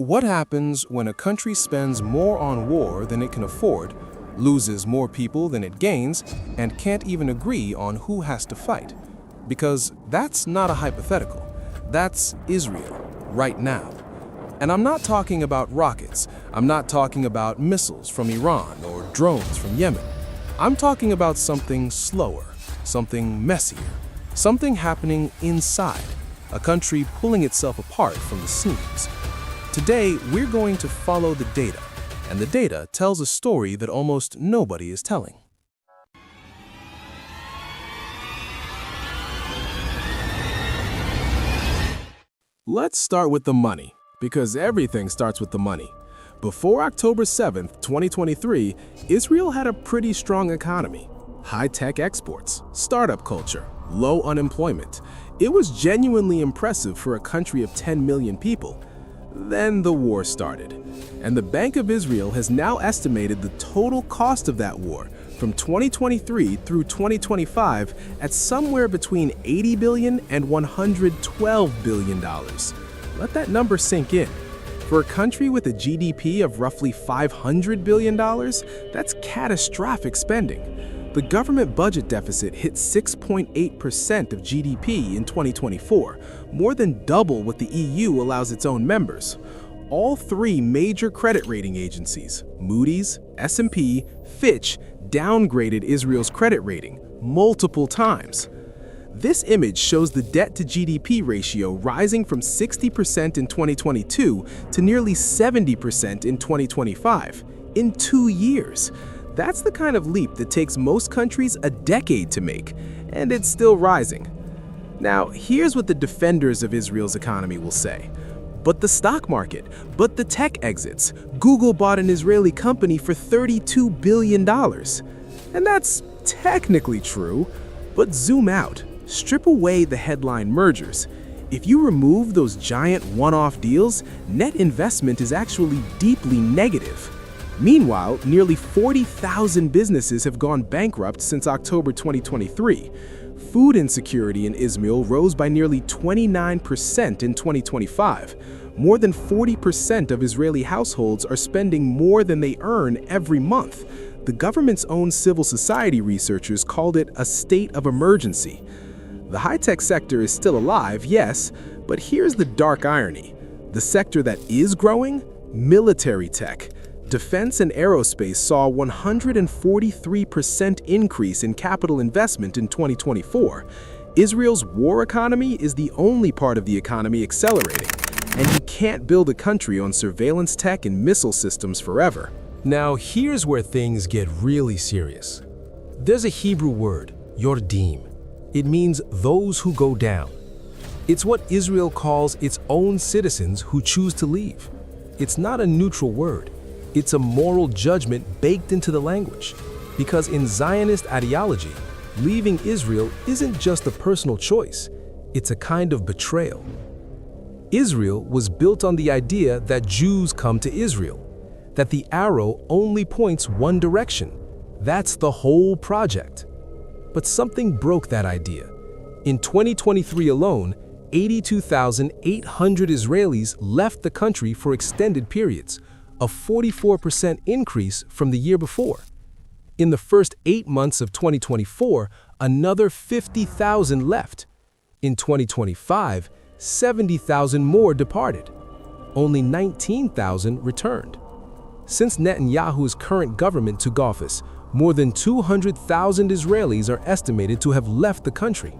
What happens when a country spends more on war than it can afford, loses more people than it gains, and can't even agree on who has to fight? Because that's not a hypothetical. That's Israel, right now. And I'm not talking about rockets. I'm not talking about missiles from Iran or drones from Yemen. I'm talking about something slower, something messier, something happening inside, a country pulling itself apart from the seams. Today, we're going to follow the data, and the data tells a story that almost nobody is telling. Let's start with the money, because everything starts with the money. Before October 7th, 2023, Israel had a pretty strong economy. High-tech exports, startup culture, low unemployment. It was genuinely impressive for a country of 10 million people. Then the war started, and the Bank of Israel has now estimated the total cost of that war from 2023 through 2025 at somewhere between $80 billion and $112 billion. Let that number sink in. For a country with a GDP of roughly $500 billion, that's catastrophic spending. The government budget deficit hit 6.8% of GDP in 2024, more than double what the EU allows its own members. All three major credit rating agencies, Moody's, S&P, Fitch, downgraded Israel's credit rating multiple times. This image shows the debt-to-GDP ratio rising from 60% in 2022 to nearly 70% in 2025, in 2 years. That's the kind of leap that takes most countries a decade to make, and it's still rising. Now, here's what the defenders of Israel's economy will say. But the stock market, but the tech exits. Google bought an Israeli company for $32 billion. And that's technically true, but zoom out, strip away the headline mergers. If you remove those giant one-off deals, net investment is actually deeply negative. Meanwhile, nearly 40,000 businesses have gone bankrupt since October 2023. Food insecurity in Israel rose by nearly 29% in 2025. More than 40% of Israeli households are spending more than they earn every month. The government's own civil society researchers called it a state of emergency. The high-tech sector is still alive, yes, but here's the dark irony. The sector that is growing? Military tech. Defense and aerospace saw a 143% increase in capital investment in 2024. Israel's war economy is the only part of the economy accelerating, and you can't build a country on surveillance tech and missile systems forever. Now, here's where things get really serious. There's a Hebrew word, yordim. It means those who go down. It's what Israel calls its own citizens who choose to leave. It's not a neutral word. It's a moral judgment baked into the language, because in Zionist ideology, leaving Israel isn't just a personal choice, it's a kind of betrayal. Israel was built on the idea that Jews come to Israel, that the arrow only points one direction. That's the whole project. But something broke that idea. In 2023 alone, 82,800 Israelis left the country for extended periods, a 44% increase from the year before. In the first 8 months of 2024, another 50,000 left. In 2025, 70,000 more departed. Only 19,000 returned. Since Netanyahu's current government took office, more than 200,000 Israelis are estimated to have left the country.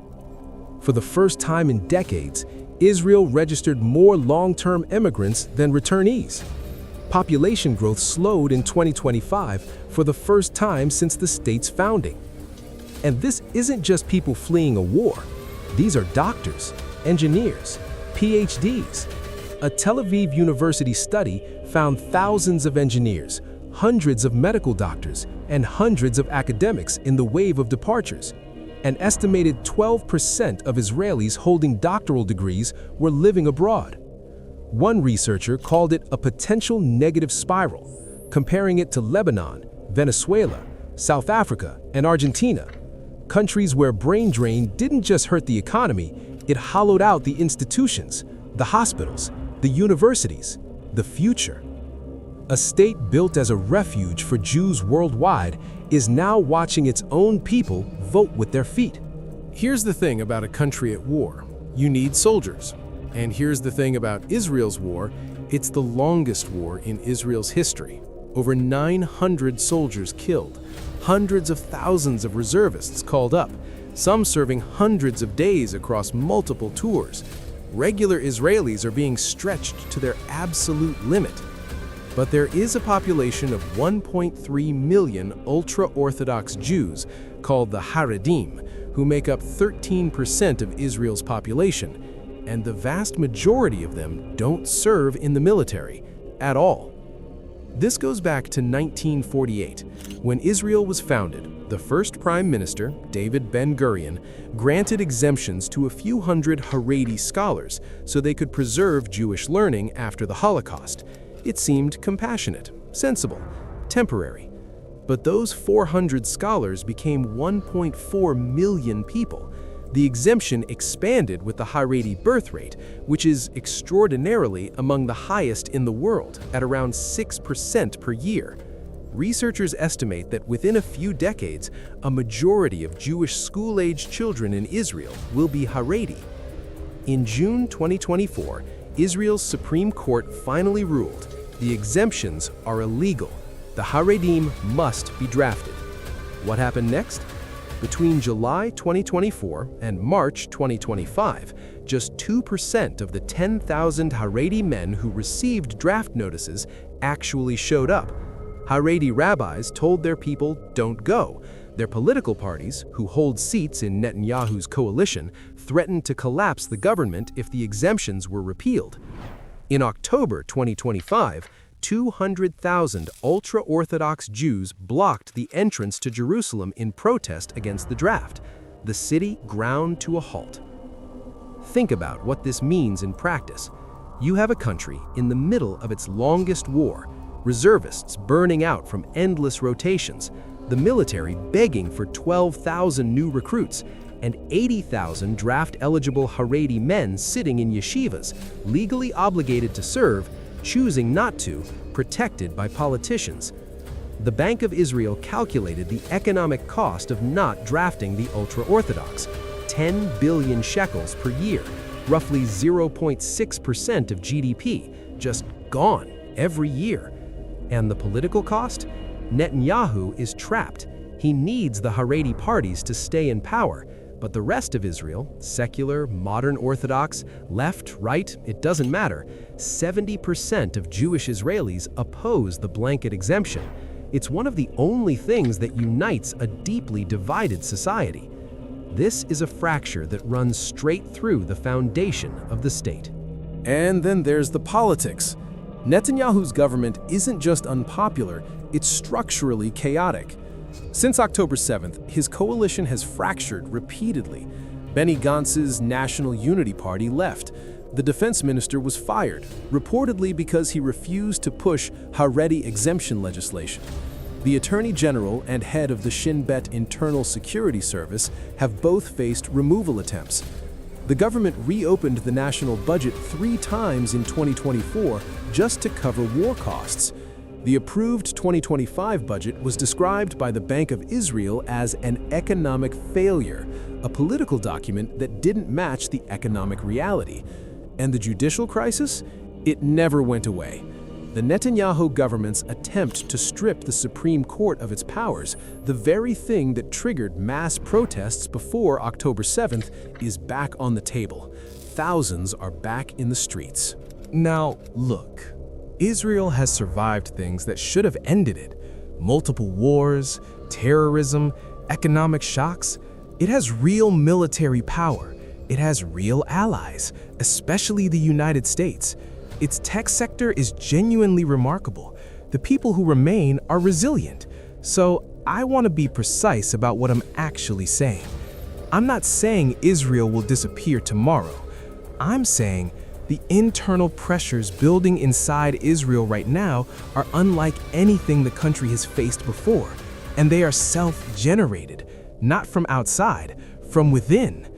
For the first time in decades, Israel registered more long-term immigrants than returnees. Population growth slowed in 2025 for the first time since the state's founding. And this isn't just people fleeing a war. These are doctors, engineers, PhDs. A Tel Aviv University study found thousands of engineers, hundreds of medical doctors, and hundreds of academics in the wave of departures. An estimated 12% of Israelis holding doctoral degrees were living abroad. One researcher called it a potential negative spiral, comparing it to Lebanon, Venezuela, South Africa, and Argentina, countries where brain drain didn't just hurt the economy, it hollowed out the institutions, the hospitals, the universities. the future. A state built as a refuge for Jews worldwide is now watching its own people vote with their feet. Here's the thing about a country at war. You need soldiers. And here's the thing about Israel's war. It's the longest war in Israel's history. Over 900 soldiers killed, hundreds of thousands of reservists called up, some serving hundreds of days across multiple tours. Regular Israelis are being stretched to their absolute limit. But there is a population of 1.3 million ultra-Orthodox Jews called the Haredim, who make up 13% of Israel's population, and the vast majority of them don't serve in the military at all. This goes back to 1948, when Israel was founded. The first Prime Minister, David Ben-Gurion, granted exemptions to a few hundred Haredi scholars so they could preserve Jewish learning after the Holocaust. It seemed compassionate, sensible, temporary. But those 400 scholars became 1.4 million people. The exemption expanded with the Haredi birth rate, which is extraordinarily among the highest in the world, at around 6% per year. Researchers estimate that within a few decades, a majority of Jewish school-age children in Israel will be Haredi. In June 2024, Israel's Supreme Court finally ruled the exemptions are illegal. The Haredim must be drafted. What happened next? Between July 2024 and March 2025, just 2% of the 10,000 Haredi men who received draft notices actually showed up. Haredi rabbis told their people, "Don't go." Their political parties, who hold seats in Netanyahu's coalition, threatened to collapse the government if the exemptions were repealed. In October 2025, 200,000 ultra-Orthodox Jews blocked the entrance to Jerusalem in protest against the draft. The city ground to a halt. Think about what this means in practice. You have a country in the middle of its longest war, reservists burning out from endless rotations, the military begging for 12,000 new recruits, and 80,000 draft-eligible Haredi men sitting in yeshivas, legally obligated to serve, choosing not to, protected by politicians. The Bank of Israel calculated the economic cost of not drafting the ultra-Orthodox, 10 billion shekels per year, roughly 0.6% of GDP, just gone every year. And the political cost? Netanyahu is trapped. He needs the Haredi parties to stay in power, but the rest of Israel, secular, modern Orthodox, left, right, it doesn't matter, 70% of Jewish Israelis oppose the blanket exemption. It's one of the only things that unites a deeply divided society. This is a fracture that runs straight through the foundation of the state. And then there's the politics. Netanyahu's government isn't just unpopular, it's structurally chaotic. Since October 7th, his coalition has fractured repeatedly. Benny Gantz's National Unity Party left. The defense minister was fired, reportedly because he refused to push Haredi exemption legislation. The Attorney General and head of the Shin Bet Internal Security Service have both faced removal attempts. The government reopened the national budget 3 times in 2024 just to cover war costs. The approved 2025 budget was described by the Bank of Israel as an economic failure, a political document that didn't match the economic reality. And the judicial crisis? It never went away. The Netanyahu government's attempt to strip the Supreme Court of its powers, the very thing that triggered mass protests before October 7th, is back on the table. Thousands are back in the streets. Now, look. Israel has survived things that should have ended it. Multiple wars, terrorism, economic shocks. It has real military power. It has real allies, especially the United States. Its tech sector is genuinely remarkable. The people who remain are resilient. So I want to be precise about what I'm actually saying. I'm not saying Israel will disappear tomorrow. I'm saying the internal pressures building inside Israel right now are unlike anything the country has faced before, and they are self-generated, not from outside, from within.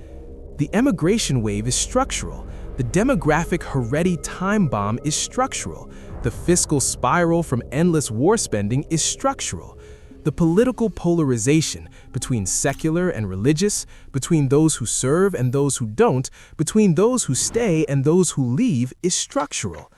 The emigration wave is structural. The demographic Haredi time bomb is structural. The fiscal spiral from endless war spending is structural. The political polarization between secular and religious, between those who serve and those who don't, between those who stay and those who leave is structural.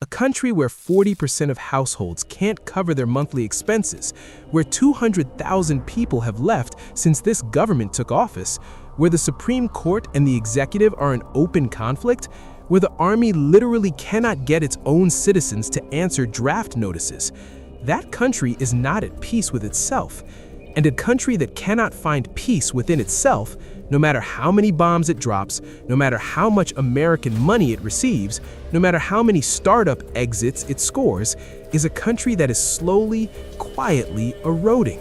A country where 40% of households can't cover their monthly expenses, where 200,000 people have left since this government took office, where the Supreme Court and the executive are in open conflict, where the army literally cannot get its own citizens to answer draft notices. That country is not at peace with itself. And a country that cannot find peace within itself, no matter how many bombs it drops, no matter how much American money it receives, no matter how many startup exits it scores, is a country that is slowly, quietly eroding.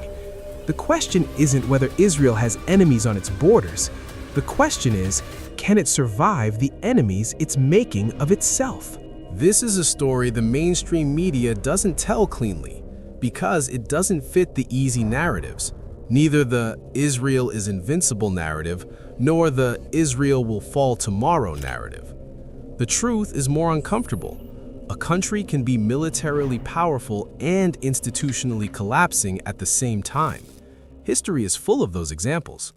The question isn't whether Israel has enemies on its borders. The question is, can it survive the enemies it's making of itself? This is a story the mainstream media doesn't tell cleanly because it doesn't fit the easy narratives, neither the Israel is invincible narrative nor the Israel will fall tomorrow narrative. The truth is more uncomfortable. A country can be militarily powerful and institutionally collapsing at the same time. History is full of those examples.